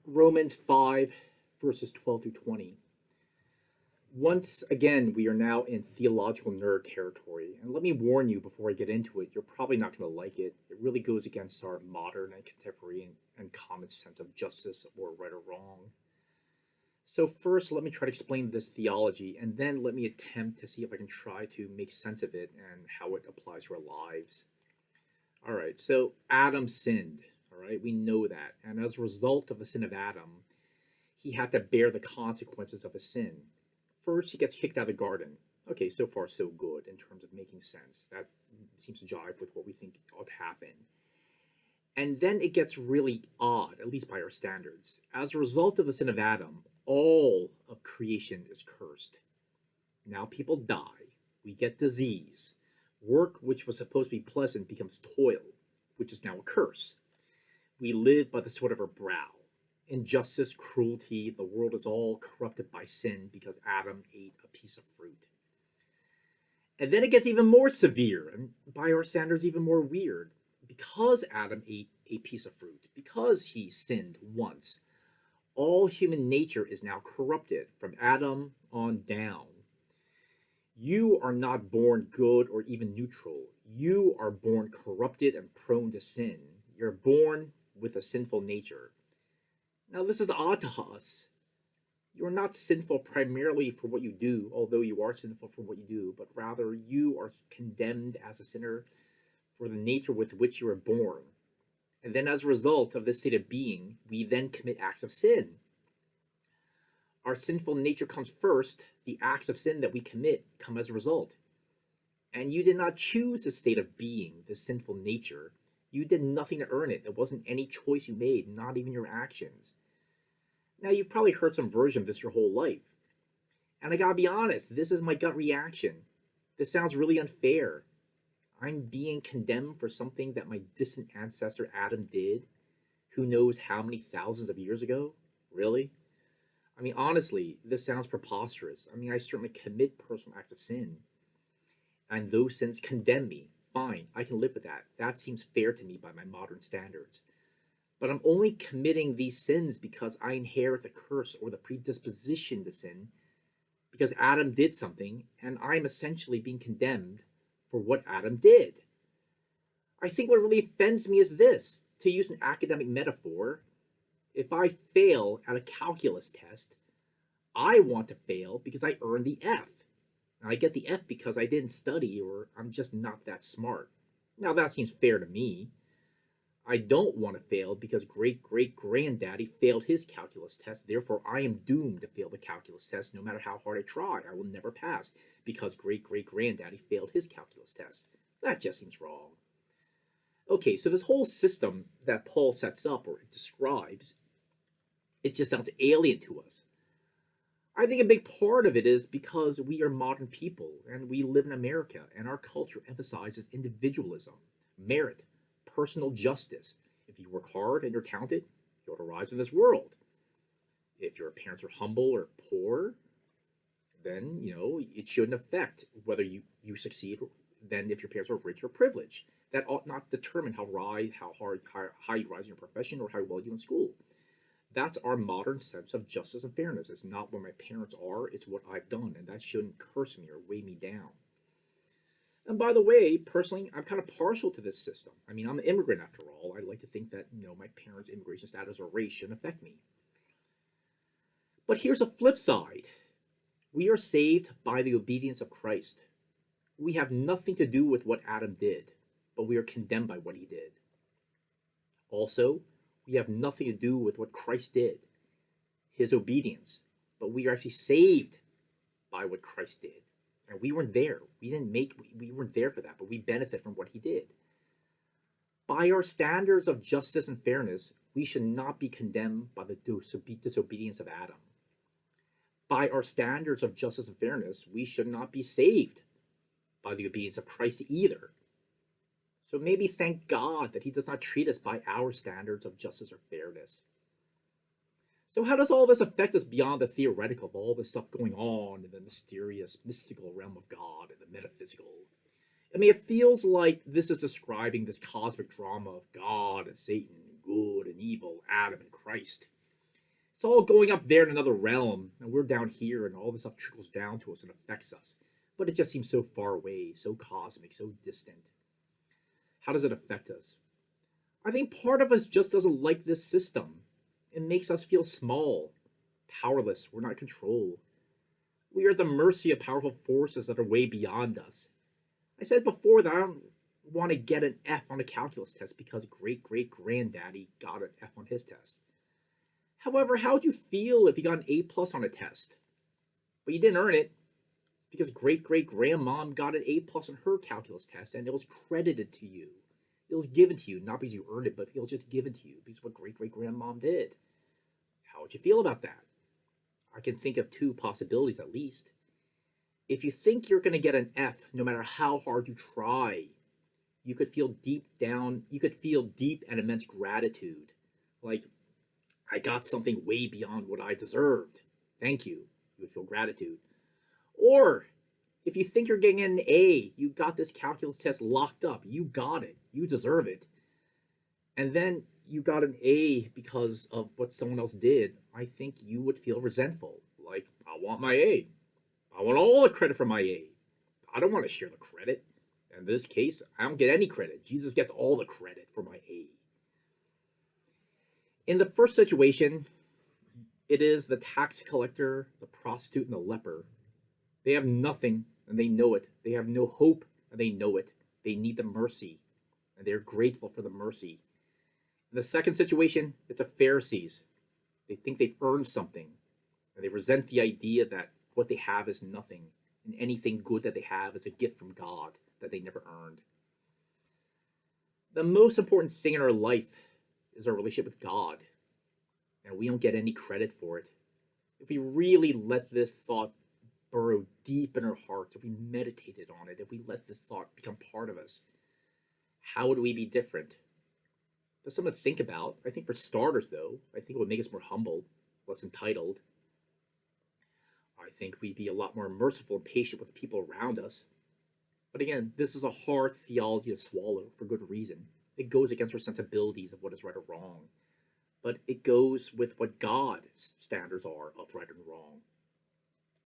Romans 5, verses 12 through 20. Once again, we are now in theological nerd territory. And let me warn you before I get into it, you're probably not going to like it. It really goes against our modern and contemporary and common sense of justice or right or wrong. So, first, let me try to explain this theology, and then let me attempt to see if I can try to make sense of it and how it applies to our lives. All right, so Adam sinned. All right, we know that. And as a result of the sin of Adam, he had to bear the consequences of his sin. First, he gets kicked out of the garden. Okay, so far so good in terms of making sense. That seems to jive with what we think ought to happen. And then it gets really odd, at least by our standards. As a result of the sin of Adam, all of creation is cursed. Now people die. We get disease. Work, which was supposed to be pleasant, becomes toil, which is now a curse. We live by the sweat of our brow. Injustice, cruelty, the world is all corrupted by sin because Adam ate a piece of fruit. And then it gets even more severe, and by our standards, even more weird. Because Adam ate a piece of fruit, because he sinned once, all human nature is now corrupted from Adam on down. You are not born good or even neutral. You are born corrupted and prone to sin. You're born with a sinful nature. Now, this is odd to us. You're not sinful primarily for what you do, although you are sinful for what you do, but rather you are condemned as a sinner for the nature with which you were born. And then, as a result of this state of being, we then commit acts of sin. Our sinful nature comes first. The acts of sin that we commit come as a result. And you did not choose this state of being, this sinful nature. You did nothing to earn it. It wasn't any choice you made, not even your actions. Now, you've probably heard some version of this your whole life. And I gotta be honest, this is my gut reaction. This sounds really unfair. I'm being condemned for something that my distant ancestor Adam did, who knows how many thousands of years ago? Really? I mean, honestly, this sounds preposterous. I mean, I certainly commit personal acts of sin, and those sins condemn me. Fine, I can live with that. That seems fair to me by my modern standards. But I'm only committing these sins because I inherit the curse or the predisposition to sin because Adam did something, and I'm essentially being condemned for what Adam did. I think what really offends me is this: to use an academic metaphor, if I fail at a calculus test, I want to fail because I earned the F. And I get the F because I didn't study or I'm just not that smart. Now, that seems fair to me. I don't want to fail because great great granddaddy failed his calculus test. Therefore, I am doomed to fail the calculus test no matter how hard I try. I will never pass because great great granddaddy failed his calculus test. That just seems wrong. Okay, so this whole system that Paul sets up or describes, it just sounds alien to us. I think a big part of it is because we are modern people and we live in America and our culture emphasizes individualism, merit, personal justice. If you work hard and you're talented, you'll rise in this world. If your parents are humble or poor, then it shouldn't affect whether you succeed than if your parents are rich or privileged. That ought not determine how high you rise in your profession or how well you do in school. That's our modern sense of justice and fairness. It's not what my parents are, it's what I've done, and that shouldn't curse me or weigh me down. And by the way, personally, I'm kind of partial to this system. I mean, I'm an immigrant after all. I like to think that, my parents' immigration status or race shouldn't affect me. But here's a flip side. We are saved by the obedience of Christ. We have nothing to do with what Adam did, but we are condemned by what he did. Also, we have nothing to do with what Christ did, his obedience, but we are actually saved by what Christ did. And we weren't there. We weren't there for that, but we benefit from what he did. By our standards of justice and fairness, we should not be condemned by the disobedience of Adam. By our standards of justice and fairness, we should not be saved by the obedience of Christ either. So maybe thank God that he does not treat us by our standards of justice or fairness. So how does all this affect us beyond the theoretical of all this stuff going on in the mysterious, mystical realm of God and the metaphysical? I mean, it feels like this is describing this cosmic drama of God and Satan, good and evil, Adam and Christ. It's all going up there in another realm, and we're down here, and all this stuff trickles down to us and affects us. But it just seems so far away, so cosmic, so distant. How does it affect us? I think part of us just doesn't like this system. It makes us feel small, powerless. We're not in control. We are at the mercy of powerful forces that are way beyond us. I said before that I don't want to get an F on a calculus test because great great granddaddy got an F on his test. However, how would you feel if you got an A plus on a test, but you didn't earn it because great great grandmom got an A plus on her calculus test and it was credited to you? It was given to you, not because you earned it, but it was just given to you because of what great great grandmom did. How would you feel about that? I can think of two possibilities at least. If you think you're going to get an F no matter how hard you try, you could feel deep down, you could feel deep and immense gratitude. Like, I got something way beyond what I deserved. Thank you. You would feel gratitude. Or if you think you're getting an A, you got this calculus test locked up. You got it. You deserve it. And then you got an A because of what someone else did. I think you would feel resentful. Like, I want my A. I want all the credit for my A. I don't want to share the credit. In this case, I don't get any credit. Jesus gets all the credit for my A. In the first situation, it is the tax collector, the prostitute, and the leper. They have nothing, and they know it. They have no hope, and they know it. They need the mercy, and they're grateful for the mercy. In the second situation, it's the Pharisees. They think they've earned something, and they resent the idea that what they have is nothing, and anything good that they have is a gift from God that they never earned. The most important thing in our life is our relationship with God, and we don't get any credit for it. If we really let this thought burrow deep in our hearts, if we meditated on it, if we let this thought become part of us, how would we be different? That's something to think about. I think for starters, though, I think it would make us more humble, less entitled. I think we'd be a lot more merciful and patient with the people around us. But again, this is a hard theology to swallow for good reason. It goes against our sensibilities of what is right or wrong. But it goes with what God's standards are of right and wrong.